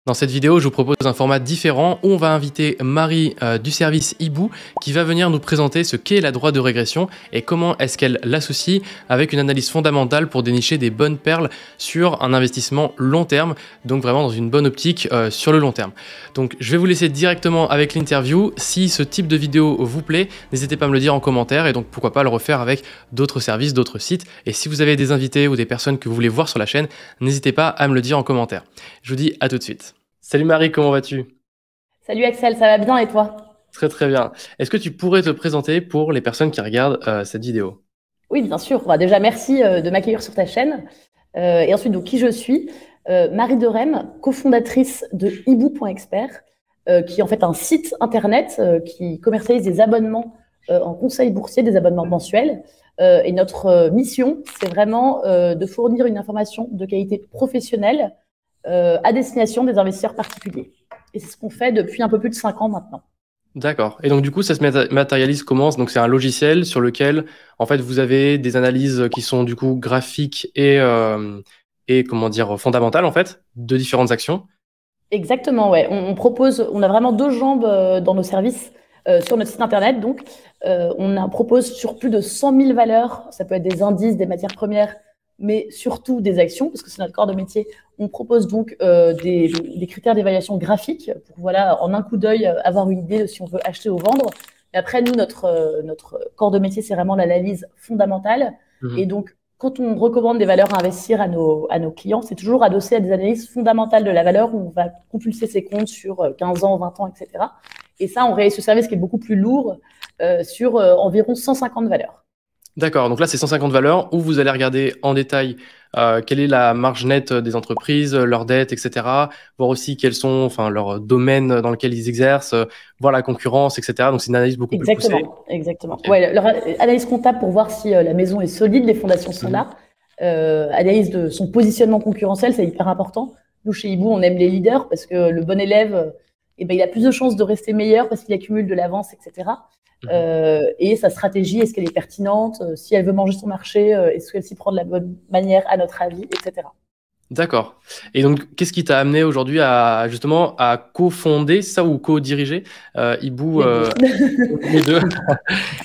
Dans cette vidéo, je vous propose un format différent où on va inviter Marie du service Hibou qui va venir nous présenter ce qu'est la droite de régression et comment est-ce qu'elle l'associe avec une analyse fondamentale pour dénicher des bonnes perles sur un investissement long terme, donc vraiment dans une bonne optique sur le long terme. Donc je vais vous laisser directement avec l'interview. Si ce type de vidéo vous plaît, n'hésitez pas à me le dire en commentaire et donc pourquoi pas le refaire avec d'autres services, d'autres sites. Et si vous avez des invités ou des personnes que vous voulez voir sur la chaîne, n'hésitez pas à me le dire en commentaire. Je vous dis à tout de suite. Salut Marie, comment vas-tu? Salut Axel, ça va bien et toi? Très très bien. Est-ce que tu pourrais te présenter pour les personnes qui regardent cette vidéo? Oui, bien sûr. Bah, déjà, merci de m'accueillir sur ta chaîne. Et ensuite, donc, qui je suis? Marie de Rem, cofondatrice de Hibou.expert, qui est en fait un site internet qui commercialise des abonnements en conseil boursier, des abonnements mensuels. Et notre mission, c'est vraiment de fournir une information de qualité professionnelle à destination des investisseurs particuliers. Et c'est ce qu'on fait depuis un peu plus de 5 ans maintenant. D'accord. Et donc du coup, ça se matérialise comment? Donc c'est un logiciel sur lequel, en fait, vous avez des analyses qui sont du coup graphiques et comment dire, fondamentales, en fait, de différentes actions. Exactement, ouais. On a vraiment deux jambes dans nos services sur notre site internet. Donc, propose sur plus de 100 000 valeurs. Ça peut être des indices, des matières premières, mais surtout des actions, parce que c'est notre corps de métier. On propose donc des critères d'évaluation graphique pour, voilà, en un coup d'œil, avoir une idée de si on veut acheter ou vendre. Et après, nous, notre corps de métier, c'est vraiment l'analyse fondamentale. Et donc, quand on recommande des valeurs à investir à nos clients, c'est toujours adossé à des analyses fondamentales de la valeur où on va compulser ses comptes sur 15 ans, 20 ans, etc. Et ça, on réalise ce service qui est beaucoup plus lourd sur environ 150 valeurs. D'accord. Donc là, c'est 150 valeurs où vous allez regarder en détail quelle est la marge nette des entreprises, leurs dettes, etc. Voir aussi quels sont enfin, leurs domaines dans lesquels ils exercent, voir la concurrence, etc. Donc c'est une analyse beaucoup plus poussée. Exactement. Okay. Ouais, leur analyse comptable pour voir si la maison est solide, les fondations sont là. Analyse de son positionnement concurrentiel, c'est hyper important. Nous, chez Hibou, on aime les leaders parce que le bon élève, il a plus de chances de rester meilleur parce qu'il accumule de l'avance, etc. Et sa stratégie, est-ce qu'elle est pertinente? Si elle veut manger son marché, est-ce qu'elle s'y prend de la bonne manière, à notre avis, etc. D'accord. Et donc, qu'est-ce qui t'a amené aujourd'hui à justement à cofonder ça ou co-diriger Hibou les deux.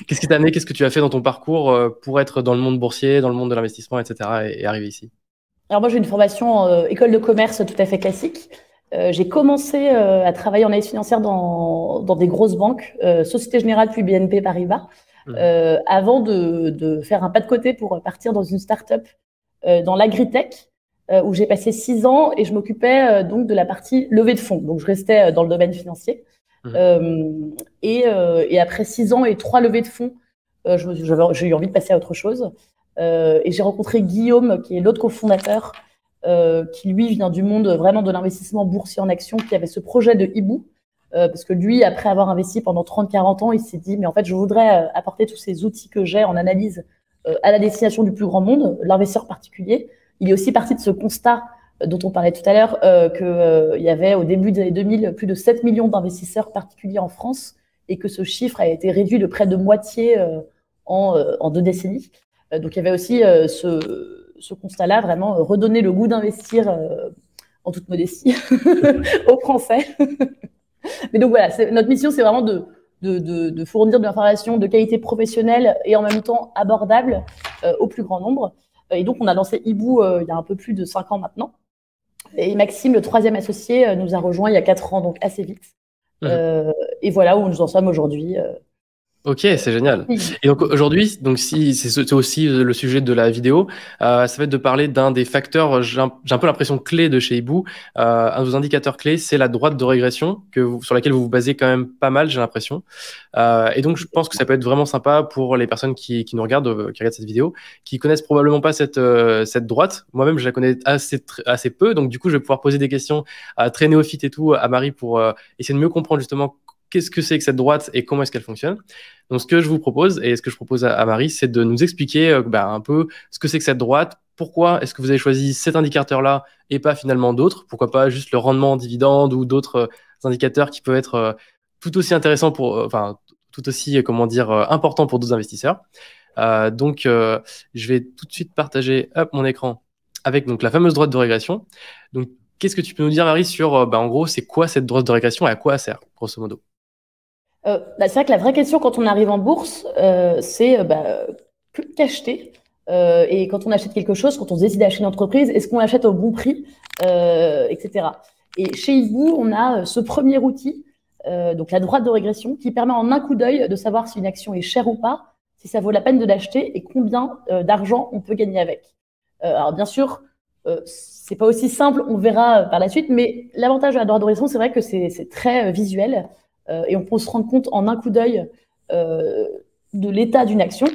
Qu'est-ce qui t'a amené? Qu'est-ce que tu as fait dans ton parcours pour être dans le monde boursier, dans le monde de l'investissement, etc. et arriver ici? Alors moi, j'ai une formation école de commerce tout à fait classique. J'ai commencé à travailler en analyse financière dans des grosses banques, Société Générale puis BNP Paribas, avant de faire un pas de côté pour partir dans une start-up dans l'agritech, où j'ai passé 6 ans et je m'occupais donc de la partie levée de fonds. Donc je restais dans le domaine financier. Et après 6 ans et 3 levées de fonds, j'ai eu envie de passer à autre chose. Et j'ai rencontré Guillaume, qui est l'autre cofondateur, qui lui vient du monde vraiment de l'investissement boursier en actions, qui avait ce projet de Hibou, parce que lui, après avoir investi pendant 30-40 ans, il s'est dit, mais en fait, je voudrais apporter tous ces outils que j'ai en analyse à la destination du plus grand monde, l'investisseur particulier. Il est aussi parti de ce constat dont on parlait tout à l'heure, qu'il y avait au début des années 2000 plus de 7 millions d'investisseurs particuliers en France et que ce chiffre a été réduit de près de moitié en 2 décennies. Donc il y avait aussi ce constat-là, vraiment redonner le goût d'investir en toute modestie aux Français. Mais donc voilà, notre mission, c'est vraiment de fournir de l'information de qualité professionnelle et en même temps abordable au plus grand nombre. Et donc on a lancé Hibou il y a un peu plus de 5 ans maintenant. Et Maxime, le 3e associé, nous a rejoint il y a 4 ans, donc assez vite. Et voilà où nous en sommes aujourd'hui. Ok, c'est génial. Et donc aujourd'hui, donc si c'est aussi le sujet de la vidéo, ça va être de parler d'un des facteurs, j'ai un peu l'impression clé de chez Hibou. Un de vos indicateurs clés, c'est la droite de régression sur laquelle vous vous basez quand même pas mal, j'ai l'impression. Et donc je pense que ça peut être vraiment sympa pour les personnes qui nous regardent, qui regardent cette vidéo, qui connaissent probablement pas cette droite. Moi-même, je la connais assez peu, donc du coup, je vais pouvoir poser des questions très néophytes et tout à Marie pour essayer de mieux comprendre justement qu'est-ce que c'est que cette droite et comment est-ce qu'elle fonctionne. Donc, ce que je vous propose, et ce que je propose à Marie, c'est de nous expliquer un peu ce que c'est que cette droite, pourquoi est-ce que vous avez choisi cet indicateur-là et pas finalement d'autres, pourquoi pas juste le rendement en dividende ou d'autres indicateurs qui peuvent être tout aussi intéressants tout aussi, importants pour d'autres investisseurs. Donc, je vais tout de suite partager mon écran avec donc, la fameuse droite de régression. Donc, qu'est-ce que tu peux nous dire, Marie, sur, en gros, c'est quoi cette droite de régression et à quoi elle sert, grosso modo? C'est vrai que la vraie question quand on arrive en bourse, c'est qu'acheter. Et quand on achète quelque chose, quand on décide d'acheter une entreprise, est-ce qu'on l'achète au bon prix, etc. Et chez Hibou, on a ce premier outil, donc la droite de régression, qui permet en un coup d'œil de savoir si une action est chère ou pas, si ça vaut la peine de l'acheter et combien d'argent on peut gagner avec. Alors bien sûr, c'est pas aussi simple, on verra par la suite, mais l'avantage de la droite de régression, c'est vrai que c'est très visuel. Et on peut se rendre compte en un coup d'œil de l'état d'une action.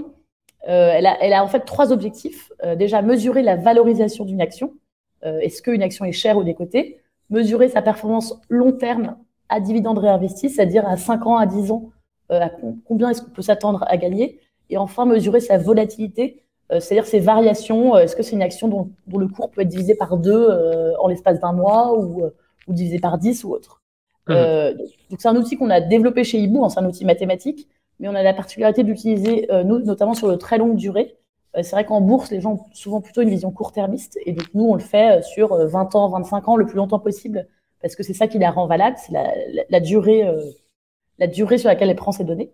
Elle a en fait 3 objectifs. Déjà, mesurer la valorisation d'une action. Est-ce qu'une action est chère ou décotée? Mesurer sa performance long terme à dividende réinvesti, c'est-à-dire à 5 ans, à 10 ans, à combien est-ce qu'on peut s'attendre à gagner? Et enfin, mesurer sa volatilité, c'est-à-dire ses variations. Est-ce que c'est une action dont le cours peut être divisé par 2 en l'espace d'un mois ou divisé par 10 ou autre? Donc c'est un outil qu'on a développé chez Hibou, c'est un outil mathématique, mais on a la particularité de l'utiliser nous, notamment sur de très longue durée. C'est vrai qu'en bourse, les gens ont souvent plutôt une vision court-termiste, et donc nous, on le fait sur 20 ans, 25 ans, le plus longtemps possible, parce que c'est ça qui la rend valable, c'est la durée sur laquelle elle prend ses données.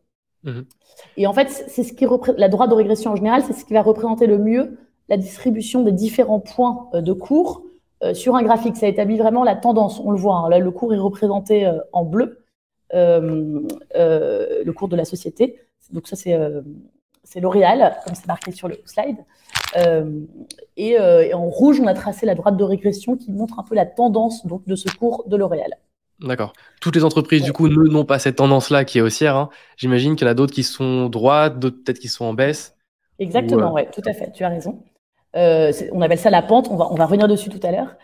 Et en fait, c'est ce qui la droite de régression en général, c'est ce qui va représenter le mieux la distribution des différents points de cours sur un graphique. Ça établit vraiment la tendance, on le voit, hein. Là, le cours est représenté en bleu, le cours de la société. Donc ça, c'est L'Oréal, comme c'est marqué sur le slide. Et en rouge, on a tracé la droite de régression qui montre un peu la tendance donc, de ce cours de L'Oréal. D'accord. Toutes les entreprises, du coup, n'ont pas cette tendance-là qui est haussière, hein. J'imagine qu'il y en a d'autres qui sont droites, d'autres peut-être qui sont en baisse. Exactement, ouais, tout à fait, tu as raison. On appelle ça la pente, on va revenir dessus tout à l'heure.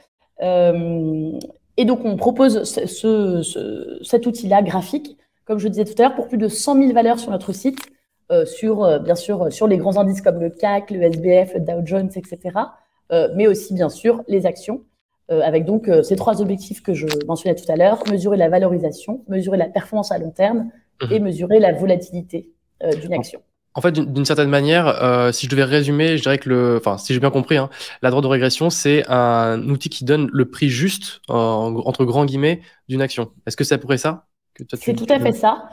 Et donc, on propose cet outil-là graphique, comme je disais tout à l'heure, pour plus de 100 000 valeurs sur notre site, bien sûr, sur les grands indices comme le CAC, le SBF, le Dow Jones, etc., mais aussi, bien sûr, les actions, avec donc ces 3 objectifs que je mentionnais tout à l'heure: mesurer la valorisation, mesurer la performance à long terme et mesurer la volatilité d'une action. En fait, d'une certaine manière, si je devais résumer, je dirais que si j'ai bien compris, hein, la droite de régression, c'est un outil qui donne le prix juste, entre grands guillemets, d'une action. Est-ce que c'est à peu près ça? C'est tout à fait ça.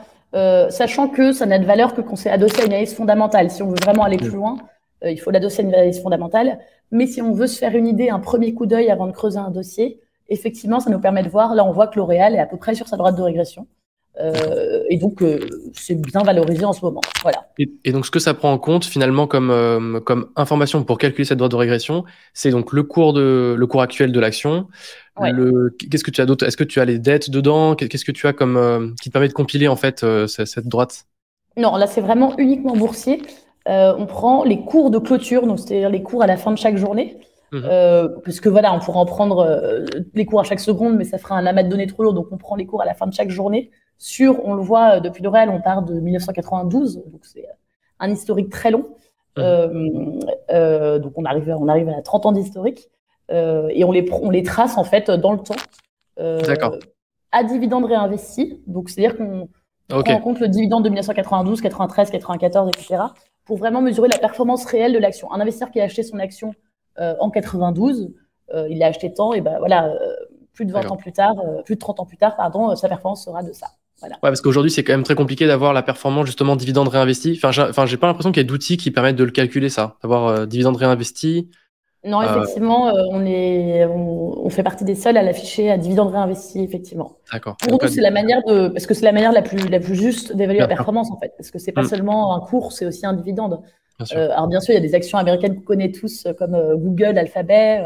Sachant que ça n'a de valeur que quand c'est adossé à une analyse fondamentale. Si on veut vraiment aller plus loin, il faut l'adosser à une analyse fondamentale. Mais si on veut se faire une idée, un premier coup d'œil avant de creuser un dossier, effectivement, ça nous permet de voir. Là, on voit que L'Oréal est à peu près sur sa droite de régression. Et donc, c'est bien valorisé en ce moment. Voilà. Et donc, ce que ça prend en compte, finalement, comme information pour calculer cette droite de régression, c'est donc le cours actuel de l'action. Ouais. Qu'est-ce que tu as d'autre? Est-ce que tu as les dettes dedans? Qu'est-ce que tu as comme qui te permet de compiler, en fait, cette droite? Non, là, c'est vraiment uniquement boursier. On prend les cours de clôture, donc c'est-à-dire les cours à la fin de chaque journée. Parce que voilà, on pourra en prendre les cours à chaque seconde, mais ça fera un amas de données trop lourd. Donc, on prend les cours à la fin de chaque journée. On le voit depuis L'Oréal, on part de 1992, donc c'est un historique très long. Donc on arrive à 30 ans d'historique, et on les trace en fait dans le temps, à dividende réinvesti. Donc c'est-à-dire qu'on prend en compte le dividende de 1992, 93, 94, etc. pour vraiment mesurer la performance réelle de l'action. Un investisseur qui a acheté son action en 92, il l'a acheté tant, et ben voilà, plus de 20 ans plus tard, plus de 30 ans plus tard, pardon, sa performance sera de ça. Voilà. Ouais, parce qu'aujourd'hui, c'est quand même très compliqué d'avoir la performance, justement, dividende réinvesti. J'ai pas l'impression qu'il y ait d'outils qui permettent de le calculer, ça, d'avoir dividende réinvesti. Non, effectivement, on fait partie des seuls à l'afficher à dividende réinvesti, effectivement. D'accord. Pour nous, c'est la manière parce que c'est la manière la plus juste d'évaluer la performance, en fait. Parce que c'est pas seulement un cours, c'est aussi un dividende. Alors, bien sûr, il y a des actions américaines qu'on connaît tous, comme Google, Alphabet,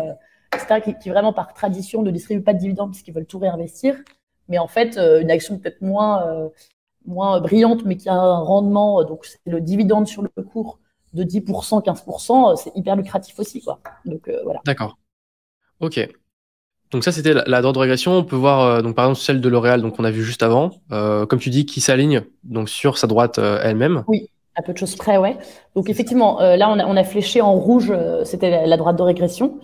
etc., qui vraiment, par tradition, ne distribuent pas de dividendes puisqu'ils veulent tout réinvestir. Mais en fait, une action peut-être moins brillante, mais qui a un rendement, donc c'est le dividende sur le cours de 10%, 15%, c'est hyper lucratif aussi, quoi. Donc, voilà. D'accord. Ok. Donc ça, c'était la droite de régression. On peut voir, donc par exemple, celle de L'Oréal, donc on a vu juste avant, comme tu dis, qui s'aligne donc sur sa droite elle-même. Oui, à peu de choses près, ouais. Donc effectivement, là, on a fléché en rouge, c'était la droite de régression.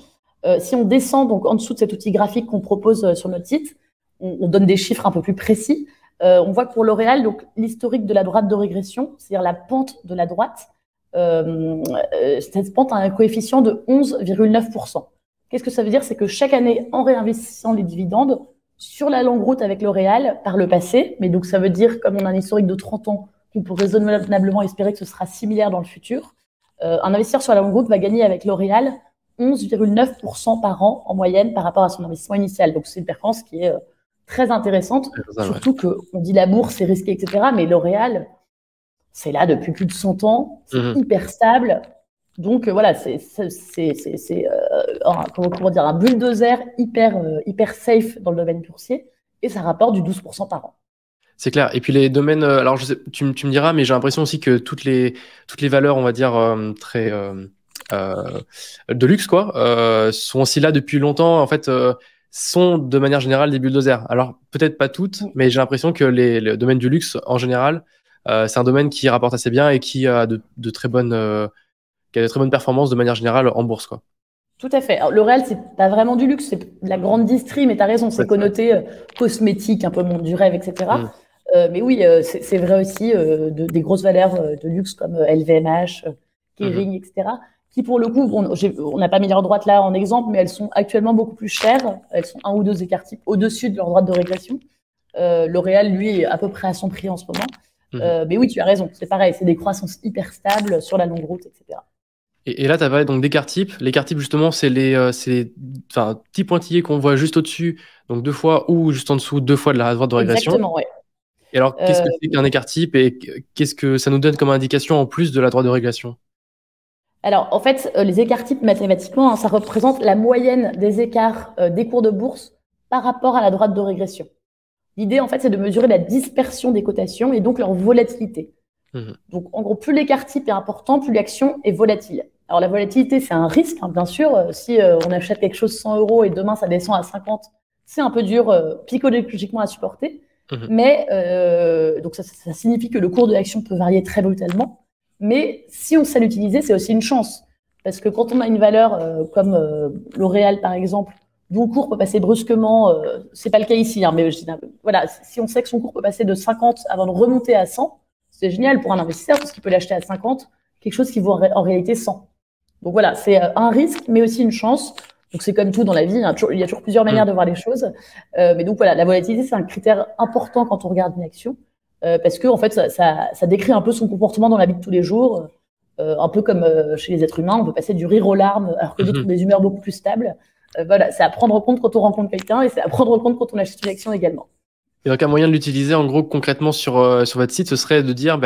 Si on descend donc en dessous de cet outil graphique qu'on propose sur notre site, on donne des chiffres un peu plus précis. On voit que pour L'Oréal, donc l'historique de la droite de régression, c'est-à-dire la pente de la droite, cette pente a un coefficient de 11,9%. Qu'est-ce que ça veut dire? C'est que chaque année, en réinvestissant les dividendes, sur la longue route avec L'Oréal, par le passé, mais donc ça veut dire, comme on a un historique de 30 ans, qu'on peut raisonnablement espérer que ce sera similaire dans le futur, un investisseur sur la longue route va gagner avec L'Oréal 11,9% par an en moyenne par rapport à son investissement initial. Donc c'est une performance qui est très intéressante, surtout qu'on dit la bourse, c'est risqué, etc. Mais L'Oréal, c'est là depuis plus de 100 ans, c'est hyper stable. Donc voilà, c'est comment dire, un bulldozer hyper safe dans le domaine boursier et ça rapporte du 12% par an. C'est clair. Et puis les domaines, alors je sais, tu me diras, mais j'ai l'impression aussi que toutes les valeurs, on va dire, très de luxe, quoi, sont aussi là depuis longtemps. En fait, sont de manière générale des bulldozers. Alors peut-être pas toutes, mais j'ai l'impression que le domaine du luxe en général, c'est un domaine qui rapporte assez bien et qui a de très bonnes performances de manière générale en bourse, quoi. Tout à fait. Alors, L'Oréal, c'est pas vraiment du luxe, c'est de la grande distrie, mais tu as raison, c'est connoté cosmétique, un peu monde du rêve, etc. Mais oui, c'est vrai aussi des grosses valeurs de luxe comme LVMH, Kering, etc. Qui, pour le coup, on n'a pas mis leur droite là en exemple, mais elles sont actuellement beaucoup plus chères. Elles sont 1 ou 2 écarts types au-dessus de leur droite de régression. L'Oréal, lui, est à peu près à son prix en ce moment. Mais oui, tu as raison, c'est pareil, c'est des croissances hyper stables sur la longue route, etc. Et là, tu as parlé donc d'écart type. L'écart type, justement, c'est les petits pointillés qu'on voit juste au-dessus, donc 2 fois, ou juste en dessous, 2 fois de la droite de régression. Exactement, ouais. Et alors, qu'est-ce que c'est qu'un écart type et qu'est-ce que ça nous donne comme indication en plus de la droite de régression? Alors, en fait, les écarts types, mathématiquement, ça représente la moyenne des écarts des cours de bourse par rapport à la droite de régression. L'idée, en fait, c'est de mesurer la dispersion des cotations et donc leur volatilité. Donc, en gros, plus l'écart type est important, plus l'action est volatile. Alors, la volatilité, c'est un risque, hein, bien sûr. Si on achète quelque chose 100 € et demain, ça descend à 50, c'est un peu dur psychologiquement à supporter. Mais donc, ça signifie que le cours de l'action peut varier très brutalement. Mais si on sait l'utiliser, c'est aussi une chance. Parce que quand on a une valeur comme L'Oréal, par exemple, dont le cours peut passer brusquement, c'est pas le cas ici, hein, mais voilà, si on sait que son cours peut passer de 50 avant de remonter à 100, c'est génial pour un investisseur parce qu'il peut l'acheter à 50, quelque chose qui vaut en réalité 100. Donc voilà, c'est un risque, mais aussi une chance. Donc c'est comme tout dans la vie, hein, il y a toujours plusieurs manières de voir les choses. Mais donc voilà, la volatilité, c'est un critère important quand on regarde une action. Parce que en fait, ça décrit un peu son comportement dans la vie de tous les jours. Un peu comme chez les êtres humains, on peut passer du rire aux larmes, alors que d'autres ont des humeurs beaucoup plus stables. Voilà, c'est à prendre en compte quand on rencontre quelqu'un et c'est à prendre en compte quand on achète une action également. Et donc, un moyen de l'utiliser, en gros, concrètement, sur votre site, ce serait de dire,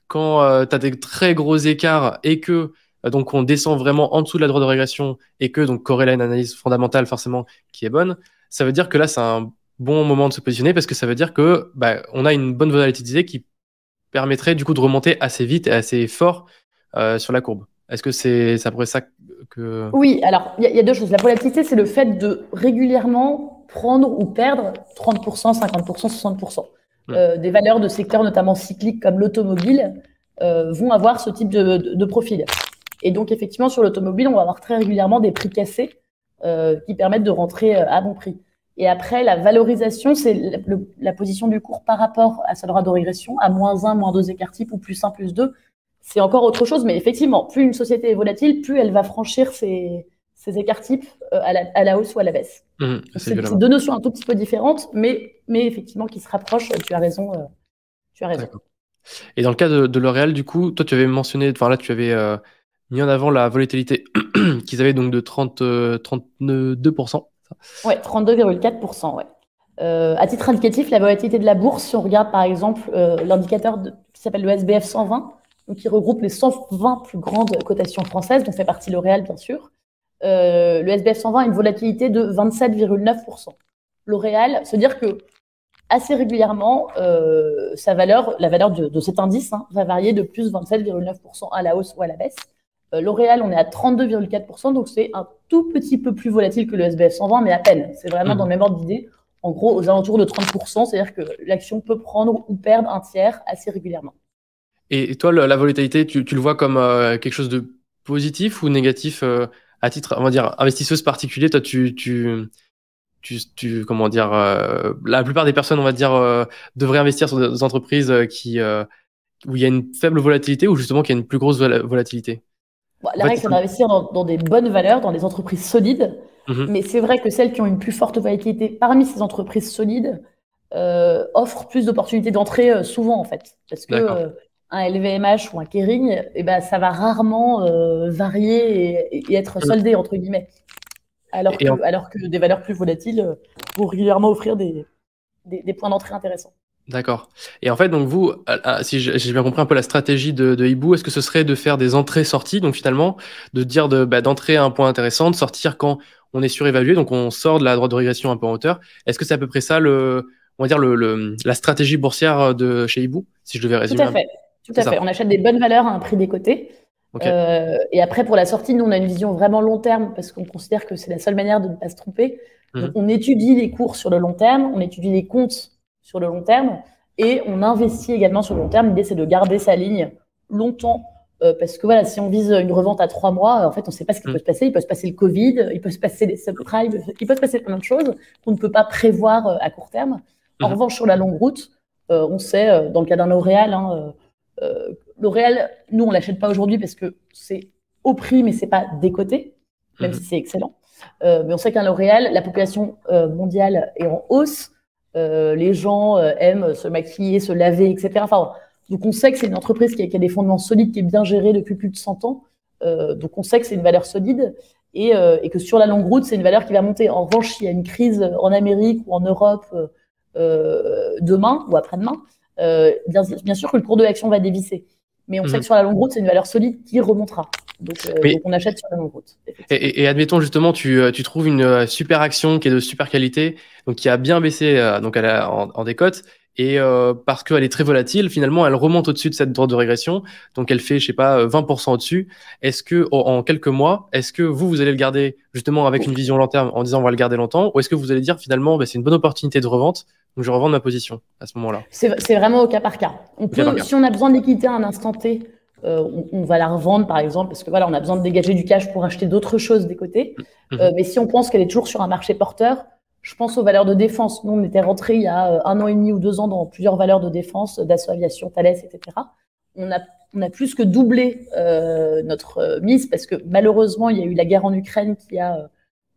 quand tu as des très gros écarts et que donc on descend vraiment en dessous de la droite de régression et que donc corrèle à une analyse fondamentale forcément qui est bonne, ça veut dire que là, c'est un bon moment de se positionner parce que ça veut dire que on a une bonne volatilité qui permettrait du coup de remonter assez vite et assez fort sur la courbe. Est-ce que c'est à peu près ça que... Oui, alors il y a 2 choses. La volatilité, c'est le fait de régulièrement prendre ou perdre 30%, 50%, 60%. Des valeurs de secteurs notamment cycliques comme l'automobile vont avoir ce type de profil. Et donc effectivement, sur l'automobile, on va avoir très régulièrement des prix cassés qui permettent de rentrer à bon prix. Et après, la valorisation, c'est la position du cours par rapport à sa droite de régression, à -1, -2 écart type ou +1, +2. C'est encore autre chose, mais effectivement, plus une société est volatile, plus elle va franchir ses écarts types à la hausse ou à la baisse. C'est 2 notions un tout petit peu différentes, mais effectivement qui se rapprochent. Tu as raison. Et dans le cas de L'Oréal, du coup, toi, tu avais mentionné, enfin là, tu avais mis en avant la volatilité qu'ils avaient donc de 32%. Ouais, 32,4%. Ouais. À titre indicatif, la volatilité de la bourse, si on regarde par exemple l'indicateur qui s'appelle le SBF 120, donc qui regroupe les 120 plus grandes cotations françaises, dont fait partie L'Oréal bien sûr. Le SBF 120 a une volatilité de 27,9%. L'Oréal, se dire que assez régulièrement, la valeur de cet indice va varier de plus 27,9% à la hausse ou à la baisse. L'Oréal, on est à 32,4%, donc c'est un tout petit peu plus volatile que le SBF 120, mais à peine. C'est vraiment dans le même ordre d'idée. En gros, aux alentours de 30%, c'est-à-dire que l'action peut prendre ou perdre un tiers assez régulièrement. Et toi, la volatilité, tu le vois comme quelque chose de positif ou négatif à titre, on va dire, investisseuse particulier? Toi, comment dire, la plupart des personnes, on va dire, devraient investir sur des entreprises où il y a une faible volatilité ou justement qu'il y a une plus grosse volatilité? La règle, c'est d'investir dans des bonnes valeurs, dans des entreprises solides. Mhm. Mais c'est vrai que celles qui ont une plus forte volatilité parmi ces entreprises solides offrent plus d'opportunités d'entrée souvent, en fait. Parce que D'accord. un LVMH ou un Kering, eh ben, ça va rarement varier et être Mhm. soldé, entre guillemets. Et, et en- Alors que des valeurs plus volatiles vont régulièrement offrir des points d'entrée intéressants. D'accord. Et en fait, donc vous, si j'ai bien compris un peu la stratégie de Hibou, est-ce que ce serait de faire des entrées-sorties, donc finalement, de dire d'entrer à un point intéressant, de sortir quand on est surévalué, donc on sort de la droite de régression un peu en hauteur. Est-ce que c'est à peu près ça on va dire la stratégie boursière de chez Hibou, si je devais Tout résumer à un peu? fait. Tout C'est à fait. ça. On achète des bonnes valeurs à un prix décoté. Ok. Et après, pour la sortie, nous, on a une vision vraiment long terme parce qu'on considère que c'est la seule manière de ne pas se tromper. Donc, Mhm. on étudie les cours sur le long terme, on étudie les comptes sur le long terme et on investit également sur le long terme. L'idée, c'est de garder sa ligne longtemps. Parce que voilà, si on vise une revente à 3 mois, en fait, on ne sait pas ce qui peut Mhm. se passer. Il peut se passer le Covid, il peut se passer les subprimes, il peut se passer plein de choses qu'on ne peut pas prévoir à court terme. En Mhm. revanche, sur la longue route, on sait, dans le cas d'un L'Oréal, L'Oréal, nous, on l'achète pas aujourd'hui parce que c'est au prix, mais c'est pas décoté, même si Mhm. c'est excellent. Mais on sait qu'un L'Oréal, la population mondiale est en hausse. Les gens aiment se maquiller, se laver, etc. Enfin, donc on sait que c'est une entreprise qui a des fondements solides, qui est bien gérée depuis plus de 100 ans. Donc on sait que c'est une valeur solide et que sur la longue route, c'est une valeur qui va monter. En revanche, s'il y a une crise en Amérique ou en Europe demain ou après-demain, bien sûr que le cours de l'action va dévisser. Mais on sait que Mhm. sur la longue route, c'est une valeur solide qui remontera. Donc Mais on achète sur la longue route, Et, effectivement. et admettons justement, tu trouves une super action qui est de super qualité, donc qui a bien baissé donc en décote, et parce qu'elle est très volatile, finalement, elle remonte au-dessus de cette droite de régression, donc elle fait, je sais pas, 20% au-dessus. Est-ce que en quelques mois, est-ce que vous allez le garder justement avec une vision long terme en disant on va le garder longtemps, ou est-ce que vous allez dire finalement c'est une bonne opportunité de revente, donc je revends ma position à ce moment-là, C'est vraiment au cas par cas. On au cas par peut, cas. si on a besoin de liquidité à un instant T, on va la revendre par exemple, parce que voilà, on a besoin de dégager du cash pour acheter d'autres choses des côtés. Mhm. Mais si on pense qu'elle est toujours sur un marché porteur, je pense aux valeurs de défense. Nous, on était rentré il y a 1 an et demi ou 2 ans dans plusieurs valeurs de défense, Dassault Aviation, Thales, etc. On a, on a plus que doublé notre mise parce que malheureusement, il y a eu la guerre en Ukraine qui a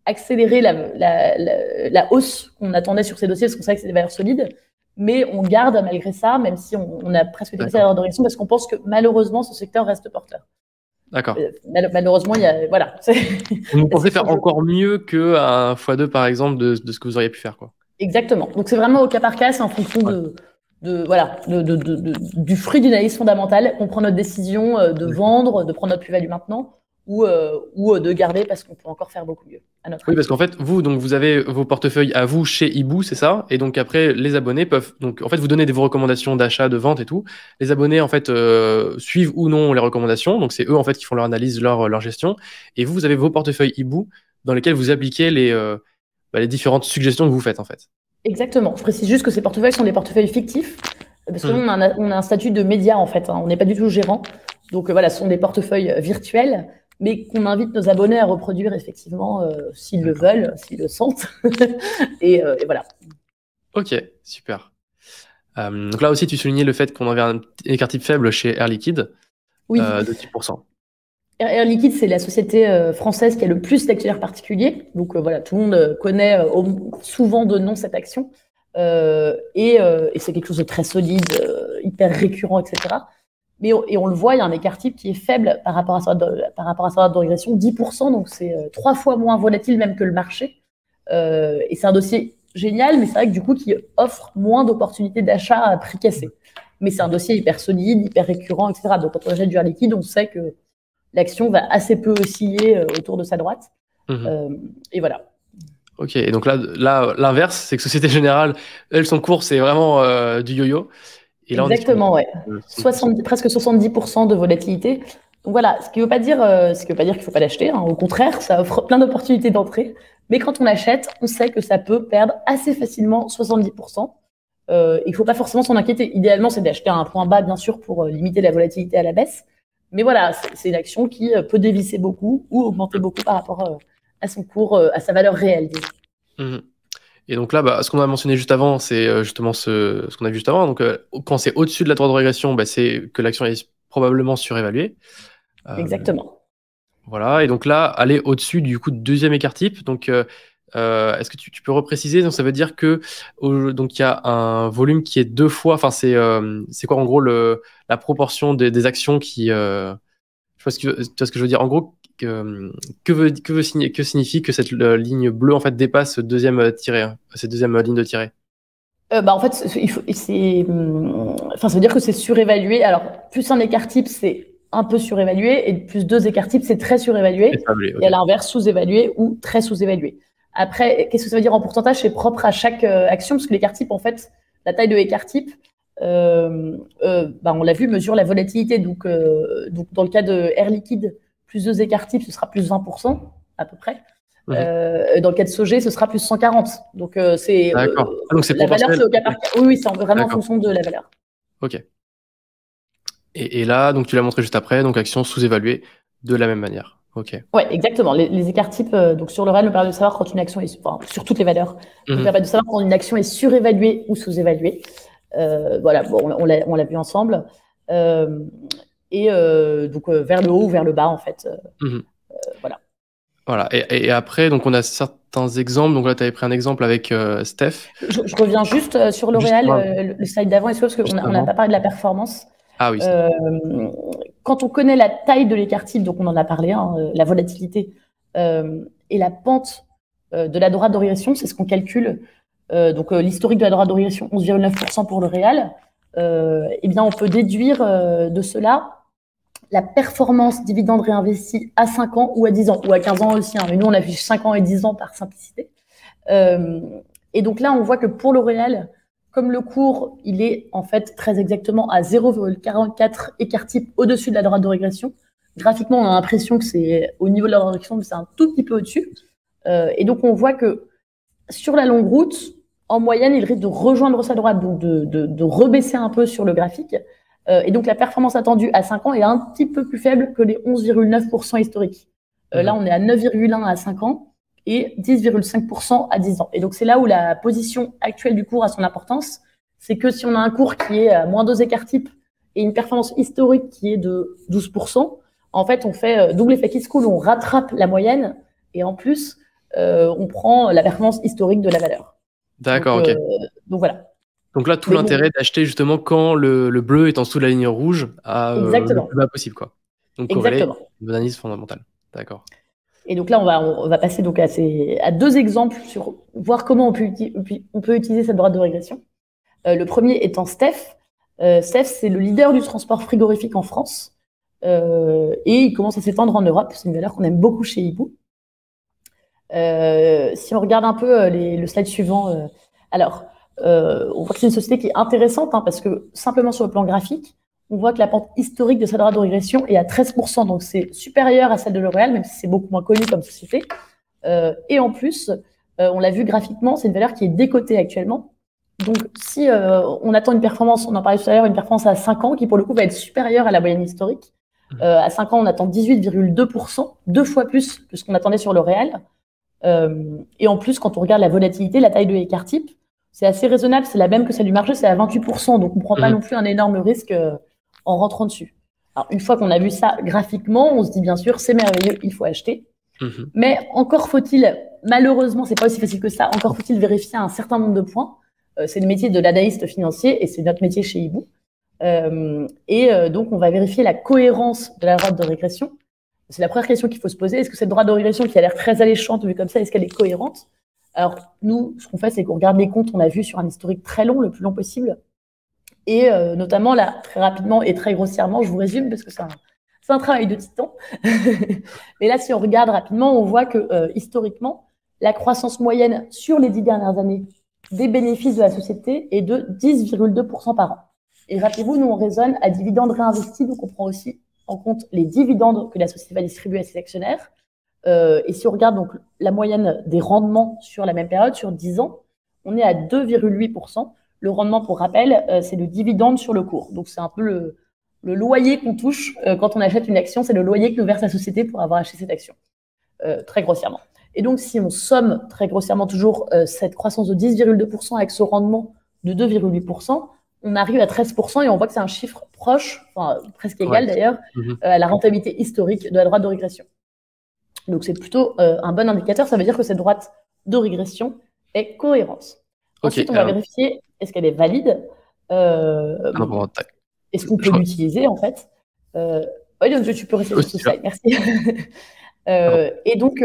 accéléré la hausse qu'on attendait sur ces dossiers parce qu'on savait que c'est des valeurs solides. Mais on garde malgré ça, même si on a presque dépassé la D'accord, valeur d'origine, parce qu'on pense que malheureusement, ce secteur reste porteur. d'accord. Malheureusement, il y a, voilà, Donc vous la pensez situation faire encore mieux qu'un x2 par exemple de ce que vous auriez pu faire, quoi. exactement. Donc c'est vraiment au cas par cas, c'est en fonction Ouais. voilà, du fruit d'une analyse fondamentale. On prend notre décision de D'accord. vendre, de prendre notre plus-value maintenant, ou de garder parce qu'on peut encore faire beaucoup mieux, à notre Oui, avis. parce qu'en fait, vous avez vos portefeuilles à vous chez Hibou, c'est ça? Et donc après, les abonnés peuvent, donc en fait, vous donnez vos recommandations d'achat, de vente et tout. Les abonnés, en fait, suivent ou non les recommandations. Donc c'est eux, en fait, qui font leur analyse, leur gestion. Et vous avez vos portefeuilles Hibou dans lesquels vous appliquez les différentes suggestions que vous faites, en fait. Exactement. Je précise juste que ces portefeuilles sont des portefeuilles fictifs, parce que nous, Mhm. on a un statut de média, en fait, hein. On n'est pas du tout gérant. Donc voilà, ce sont des portefeuilles virtuels, mais qu'on invite nos abonnés à reproduire, effectivement, s'ils le D'accord. veulent, s'ils le sentent. Et voilà. Ok, super. Donc là aussi, tu soulignais le fait qu'on avait un écart type faible chez Air Liquide Oui. de 10%. Air Liquide, c'est la société française qui a le plus d'actionnaires particuliers. Donc voilà, tout le monde connaît souvent de nom cette action. Et c'est quelque chose de très solide, hyper récurrent, etc. Et on le voit, il y a un écart type qui est faible par rapport à sa rate de régression, 10%, donc c'est 3 fois moins volatile même que le marché. Et c'est un dossier génial, mais c'est vrai que du coup, qui offre moins d'opportunités d'achat à prix cassé. Mais c'est un dossier hyper solide, hyper récurrent, etc. Donc quand on achète du Air Liquide, on sait que l'action va assez peu osciller autour de sa droite. Mhm. Euh, et voilà. Ok, et donc là l'inverse, c'est que Société Générale, elles, son cours, c'est vraiment du yo-yo. Et là, on est sur Exactement, ouais. 60%. Presque 70% de volatilité. Donc voilà, ce qui ne veut pas dire, qu'il ne faut pas l'acheter, hein. Au contraire, ça offre plein d'opportunités d'entrée. Mais quand on l'achète, on sait que ça peut perdre assez facilement 70%. Il ne faut pas forcément s'en inquiéter. Idéalement, c'est d'acheter à un point bas, bien sûr, pour limiter la volatilité à la baisse. Mais voilà, c'est une action qui peut dévisser beaucoup ou augmenter beaucoup par rapport à son cours, à sa valeur réelle, disons. Mhm. Et donc là, ce qu'on a mentionné juste avant, c'est justement ce qu'on a vu juste avant. Donc, quand c'est au-dessus de la droite de régression, c'est que l'action est probablement surévaluée. Euh, Exactement. Voilà, et donc là, aller au-dessus du coup deuxième écart type. Donc, est-ce que tu peux repréciser? Donc, ça veut dire que donc il y a un volume qui est deux fois. Enfin, c'est quoi en gros la proportion des actions qui. Je sais pas tu vois ce que je veux dire. En gros, que signifie que cette ligne bleue en fait dépasse ce deuxième tiré, hein, cette deuxième ligne de tiré? En fait, enfin, ça veut dire que c'est surévalué. Alors, plus un écart type, c'est un peu surévalué, et plus deux écarts types, c'est très surévalué. Et à l'inverse, sous-évalué ou très sous-évalué. Après, qu'est-ce que ça veut dire en pourcentage? C'est propre à chaque action, parce que l'écart type, en fait, la taille de l'écart type, on l'a vu, mesure la volatilité. Donc, dans le cas de Air Liquide, plus deux écarts types, ce sera plus 20% à peu près. Dans le cas de Sogé, ce sera plus 140. Donc, c'est donc c'est la valeur, c'est au cas par cas. Oui, c'est vraiment en fonction de la valeur. Ok. Et là, donc tu l'as montré juste après, donc action sous-évaluée de la même manière. Ok. Ouais, exactement. Les écarts types, donc sur le réel, nous permettent de savoir quand une action est, enfin, sur toutes les valeurs, nous permettent de savoir quand une action est surévaluée ou sous-évaluée. Voilà, bon, on l'a vu ensemble. Donc vers le haut ou vers le bas, en fait. Voilà. Voilà. Et après, donc on a certains exemples. Donc là, tu avais pris un exemple avec Steph. Je reviens juste sur L'Oréal, le slide d'avant, parce qu'on n'a pas parlé de la performance. Ah oui. Quand on connaît la taille de l'écart type, donc on en a parlé, hein, la volatilité et la pente de la droite de régression, c'est ce qu'on calcule. Donc l'historique de la droite de régression, 11,9% pour L'Oréal. Eh bien, on peut déduire de cela la performance dividende réinvesti à 5 ans ou à 10 ans, ou à 15 ans aussi. Hein. Mais nous, on a vu 5 ans et 10 ans par simplicité. Et donc là, on voit que pour L'Oréal, comme le cours, il est en fait très exactement à 0,44 écart type au-dessus de la droite de régression. Graphiquement, on a l'impression que c'est au niveau de la droite de régression, mais c'est un tout petit peu au-dessus. Et donc, on voit que sur la longue route, en moyenne, il risque de rejoindre sa droite, donc de rebaisser un peu sur le graphique. Et donc, la performance attendue à 5 ans est un petit peu plus faible que les 11,9% historiques. Là, on est à 9,1 à 5 ans et 10,5% à 10 ans. Et donc, c'est là où la position actuelle du cours a son importance. C'est que si on a un cours qui est à moins 2 écarts types et une performance historique qui est de 12%, en fait, on fait double effet Kitzbühel, on rattrape la moyenne et en plus, on prend la performance historique de la valeur. D'accord, ok. Donc voilà. Donc là, tout l'intérêt d'acheter justement quand le bleu est en dessous de la ligne rouge le plus bas possible, quoi. Donc corrélé, une analyse fondamentale. D'accord. Et donc là, on va passer donc à deux exemples sur voir comment on peut utiliser cette droite de régression. Le premier étant Steph. Steph, c'est le leader du transport frigorifique en France. Et il commence à s'étendre en Europe. C'est une valeur qu'on aime beaucoup chez Hibou. Si on regarde un peu le slide suivant, on voit que c'est une société qui est intéressante parce que simplement sur le plan graphique, on voit que la pente historique de sa droite de régression est à 13%, donc c'est supérieur à celle de L'Oréal, même si c'est beaucoup moins connu comme société. Et en plus, on l'a vu graphiquement, c'est une valeur qui est décotée actuellement. Donc si on attend une performance, on en parlait tout à l'heure, une performance à 5 ans qui pour le coup va être supérieure à la moyenne historique. À 5 ans, on attend 18,2%, 2 fois plus que ce qu'on attendait sur L'Oréal. Et en plus, quand on regarde la volatilité, la taille de l'écart type, c'est assez raisonnable, c'est la même que celle du marché, c'est à 28%, donc on ne prend pas non plus un énorme risque en rentrant dessus. Alors, une fois qu'on a vu ça graphiquement, on se dit bien sûr, c'est merveilleux, il faut acheter. Mais encore faut-il, malheureusement, c'est pas aussi facile que ça, encore faut-il vérifier un certain nombre de points. C'est le métier de l'analyste financier et c'est notre métier chez Hibou. Donc, on va vérifier la cohérence de la droite de régression. C'est la première question qu'il faut se poser. Est-ce que cette droite de régression qui a l'air très alléchante vue comme ça, est-ce qu'elle est cohérente? Alors, nous, ce qu'on fait, c'est qu'on regarde les comptes, on a vu sur un historique très long, le plus long possible. Et notamment, là, très rapidement et très grossièrement, je vous résume parce que c'est un travail de titan. Mais là, si on regarde rapidement, on voit que historiquement, la croissance moyenne sur les 10 dernières années des bénéfices de la société est de 10,2% par an. Et rappelez-vous, nous, on raisonne à dividendes réinvestis, donc on prend aussi en compte les dividendes que la société va distribuer à ses actionnaires. Et si on regarde donc la moyenne des rendements sur la même période, sur 10 ans, on est à 2,8%. Le rendement, pour rappel, c'est le dividende sur le cours. Donc, c'est un peu le loyer qu'on touche quand on achète une action. C'est le loyer que nous verse la société pour avoir acheté cette action, très grossièrement. Et donc, si on somme très grossièrement toujours cette croissance de 10,2% avec ce rendement de 2,8%, on arrive à 13% et on voit que c'est un chiffre proche, enfin presque égal d'ailleurs, à la rentabilité historique de la droite de régression. Donc, c'est plutôt un bon indicateur. Ça veut dire que cette droite de régression est cohérente. Ensuite, on va vérifier est-ce qu'elle est valide. Est-ce qu'on peut l'utiliser, en fait. Oui, donc tu peux rester sur ce slide. Merci. Et donc,